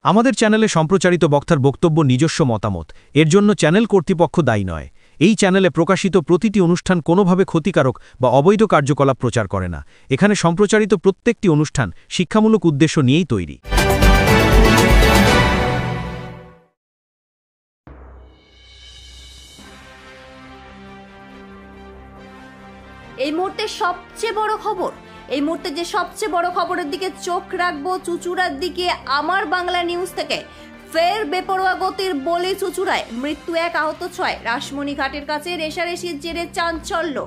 আমাদের চ্যানেলে সম্প্রচারিত বক্তার বক্তব্য নিজস্ব মতামত, এর জন্য চ্যানেল কর্তৃপক্ষ দায়ী নয়। এই চ্যানেলে প্রকাশিত প্রতিটি অনুষ্ঠান কোনোভাবে ক্ষতিকারক বা অবৈধ কার্যকলাপ প্রচার করে না। এখানে সম্প্রচারিত প্রত্যেকটি অনুষ্ঠান শিক্ষামূলক উদ্দেশ্য নিয়েই তৈরি। এই মুহূর্তে সবচেয়ে বড় খবর, এই মুহূর্তে যে সবচেয়ে বড় খবরের দিকে চোখ রাখবো চুচুড়ার দিকে। আমার বাংলা নিউজ থেকে ফের বেপরোয়া গতির বলি চুচুড়ায়, মৃত্যু 1, আহত 6। রাসমণি ঘাটের কাছে রেশারেশির জেরে চাঞ্চল্য।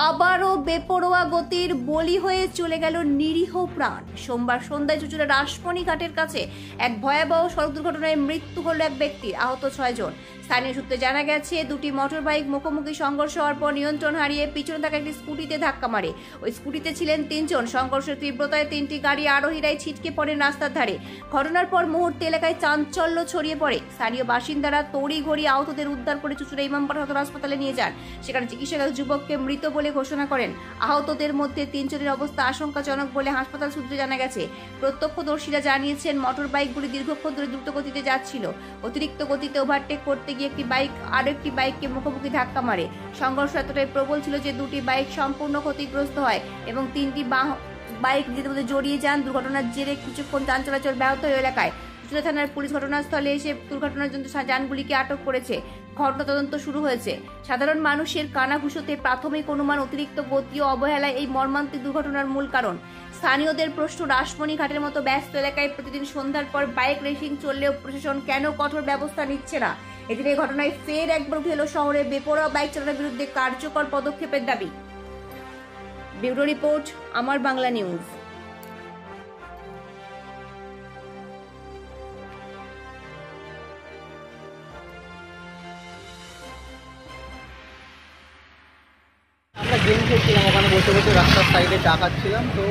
আবারও বেপরোয়া গতির বলি হয়ে চলে গেল নিরীহ প্রাণ। সোমবার সন্ধ্যায় চুচুড়া রাসমণি ঘাটের কাছে এক ভয়াবহ সড়ক দুর্ঘটনায় মৃত্যু হল এক ব্যক্তির, আহত 6 জন। স্থানীয় সূত্রে জানা গেছে, দুটি মোটর বাইক মুখোমুখি সংঘর্ষ হওয়ার পর নিয়ন্ত্রণ হারিয়ে পিছনে থাকা একটি স্কুটিতে ধাক্কা মারে। ওই স্কুটিতে ছিলেন 3 জন। সংঘর্ষের তীব্রতায় 3টি গাড়ি আরোহীরাই ছিটকে পড়েন রাস্তার ধারে। ঘটনার পর মুহূর্তে এলাকায় চাঞ্চল্য ছড়িয়ে পড়ে। স্থানীয় বাসিন্দারা তড়িঘড়ি আহতদের উদ্ধার করে চুচুড়া ইমামবাড়া সদর হাসপাতালে নিয়ে যান। সেখানে চিকিৎসক যুবককে মৃত বলে ঘোষণা করেন। আহতদের মধ্যে 3 জনের অবস্থা আশঙ্কাজনক বলে হাসপাতাল সূত্রে জানা গেছে। প্রত্যক্ষদর্শীরা জানিয়েছেন, মোটর বাইকগুলি দীর্ঘক্ষণ ধরে দ্রুত গতিতে যাচ্ছিল। অতিরিক্ত গতিতে ওভারটেক করতে গিয়ে একটি বাইক আরেকটি বাইককে মুখোমুখি ধাক্কা মারে। সংঘর্ষ এতটাই প্রবল ছিল যে দুটি বাইক সম্পূর্ণ ক্ষতিগ্রস্ত হয় এবং 3টি বাইক নিজেদের মধ্যে জড়িয়ে যান। দুর্ঘটনার জেরে কিছুক্ষণ যান চলাচল ব্যাহত হয় এলাকায়। চুচুড়া থানার পুলিশ ঘটনাস্থলে এসে দুর্ঘটনার জন্য যানগুলিকে আটক করেছে। ঘটনা তদন্ত শুরু হয়েছে। সাধারণ মানুষের কানাঘুষোতে প্রাথমিক অনুমান অতিরিক্ত গতি ও অবহেলায় এই মর্মান্তিক দুর্ঘটনার মূল কারণ। স্থানীয়দের প্রশ্ন, রাসমণি ঘাটের মতো ব্যস্ত এলাকায় প্রতিদিন সন্ধ্যার পর বাইক রেসিং চললেও প্রশাসন কেন কঠোর ব্যবস্থা নিচ্ছে না? এদিন এই ঘটনায় ফের একবার উঠে এলো শহরে বেপরোয়া বাইক চালানোর বিরুদ্ধে কার্যকর পদক্ষেপের দাবি। ব্যুরো রিপোর্ট, আমার বাংলা নিউজ। আমরা গেম খেলছিলাম, ওখানে বসে বসে রাস্তার সাইডে চা খাচ্ছিলাম, তো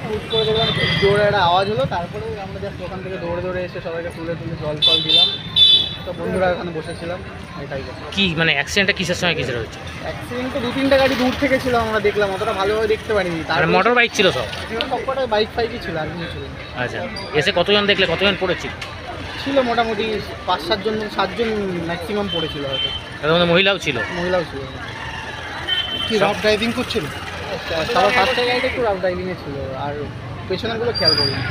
হুট করে দেখলাম খুব জোরে একটা আওয়াজ হলো। তারপরে আমরা জাস্ট ওখান থেকে দৌড়ে দৌড়ে এসে সবাইকে তুলে জল ফল দিলাম। তো বন্ধুরা ওখানে বসেছিলাম, এটাই কি মানে অ্যাক্সিডেন্টটা কিসের সময় কিসের হচ্ছে? অ্যাক্সিডেন্ট তো 2-3টা গাড়ি দূর থেকে ছিল, আমরা দেখলাম, অতটা ভালোভাবে দেখতে পারিনি। তার মোটর বাইক ছিল সবকটাই বাইক ফাইকই ছিল, আর কিছু ছিল। আচ্ছা, এসে কতজন দেখলে, কতজন পড়েছিল? ছিল মোটামুটি 5-7 জন, 7 জন ম্যাক্সিমাম পড়েছিল হয়তো। তাদের মধ্যে মহিলাও ছিল? মহিলাও ছিল। কি রাফ ড্রাইভিং করছিল? সবার ফার্স্টের গাড়িটা একটু রাফ ড্রাইভিংয়ে ছিল, আর পেছনেরগুলো খেয়াল করিনি।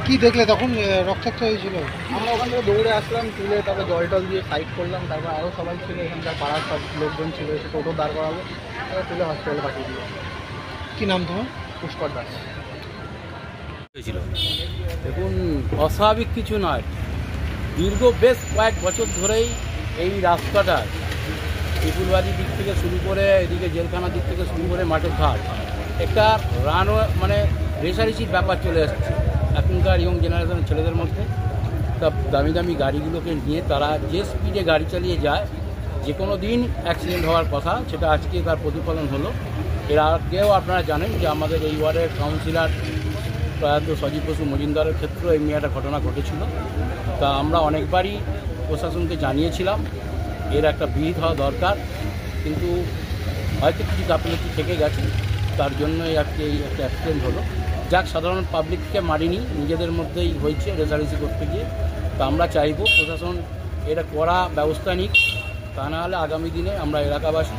কি দেখলে তখন? রক্তাক্ত হয়েছিল? আমরা ওখান থেকে দৌড়ে আসলাম, তুলে তারপর জল টল দিয়ে সাইড করলাম। তারপর আরও সবাই ছিল, এখানকার পাড়ার সব লোকজন ছিল, এসে টোটো দাঁড় করালো, তারপর তুলে হসপিটালে পাঠিয়ে দিল। কী নাম তোমার? পুষ্কর দাস। হয়েছিল? দেখুন, অস্বাভাবিক কিছু নয়। দীর্ঘ বেশ কয়েক বছর ধরেই এই রাস্তাটা পিপুলবাড়ির দিক থেকে শুরু করে এদিকে জেলখানার দিক থেকে শুরু করে মাঠের ঘাট একটা রানওয়ে মানে রেশারেশির ব্যাপার চলে আসছে এখনকার ইয়ং জেনারেশনের ছেলেদের মধ্যে। তা দামি দামি গাড়িগুলোকে নিয়ে তারা যে স্পিডে গাড়ি চালিয়ে যায়, যে কোনো দিন অ্যাক্সিডেন্ট হওয়ার কথা, সেটা আজকে তার প্রতিফলন হলো। এর আগেও আপনারা জানেন যে আমাদের এই ওয়ার্ডের কাউন্সিলর প্রয়াত সজীব বসু মজুমদারের ক্ষেত্রেও এমনি একটা ঘটনা ঘটেছিল। তা আমরা অনেকবারই প্রশাসনকে জানিয়েছিলাম এর একটা বিহিত হওয়া দরকার, কিন্তু হয়তো কিছু গাফিলতি থেকে গেছে, তার জন্যই আজকে এই একটা অ্যাক্সিডেন্ট হলো। যাক, সাধারণ পাবলিককে মারিনি, নিজেদের মধ্যেই হয়েছে রেসারেসি করতে গিয়ে। তা আমরা চাইব প্রশাসন এটা কড়া ব্যবস্থা নিক, তা না হলে আগামী দিনে আমরা এলাকাবাসী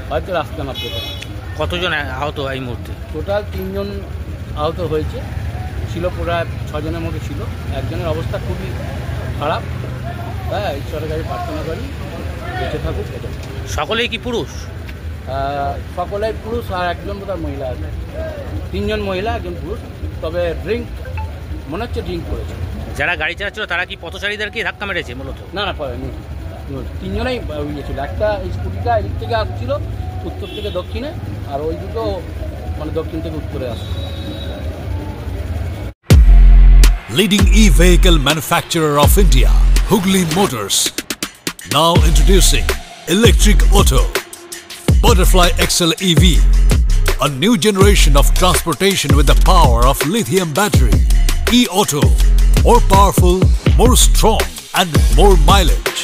হয়তো রাস্তা নামতে পারি। কতজন আহত এই মুহূর্তে? টোটাল 3 জন আহত হয়েছে, ছিল প্রায় 6 জনের মতো ছিল। একজনের অবস্থা খুবই খারাপ, হ্যাঁ, ঈশ্বরের কাছে প্রার্থনা করি বেঁচে থাকুক। এটা সকলেই কি পুরুষ? সকলেই পুরুষ, আর একজন বোধহয় মহিলা আছে। 3 জন মহিলা, একজন পুরুষ। তবে ড্রিঙ্ক মনে হচ্ছে ড্রিঙ্ক করেছে। যারা গাড়ি চালাচ্ছিল তারা কি পথচারীদেরকে ধাক্কা মেরেছে মূলত? না, 3 জনেই ইয়েছিল। একটা স্কুটিটা এদিক থেকে আসছিল উত্তর থেকে দক্ষিণে, আর ওই দুটো মানে দক্ষিণ থেকে উত্তরে আসছে। Leading e-vehicle manufacturer of India, Hugli Motors. Now introducing Electric Auto, Butterfly XL EV, a new generation of transportation with the power of lithium battery. E-Auto, more powerful, more strong and more mileage.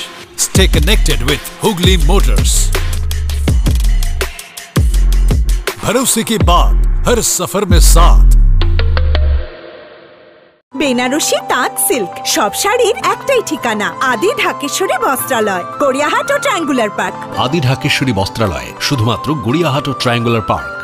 Stay connected with Hugli Motors. भरोसे के बाद हर सफर में साथ বেনারসি তাঁত silk সব শাড়ির একটাই ঠিকানা, আদি ঢাকেশ্বরী বস্ত্রালয়, গড়িয়াহাট ও ট্রায়াঙ্গুলার পার্ক। আদি ঢাকেশ্বরী বস্ত্রালয়, শুধুমাত্র গড়িয়াহাট ও ট্রায়াঙ্গুলার পার্ক।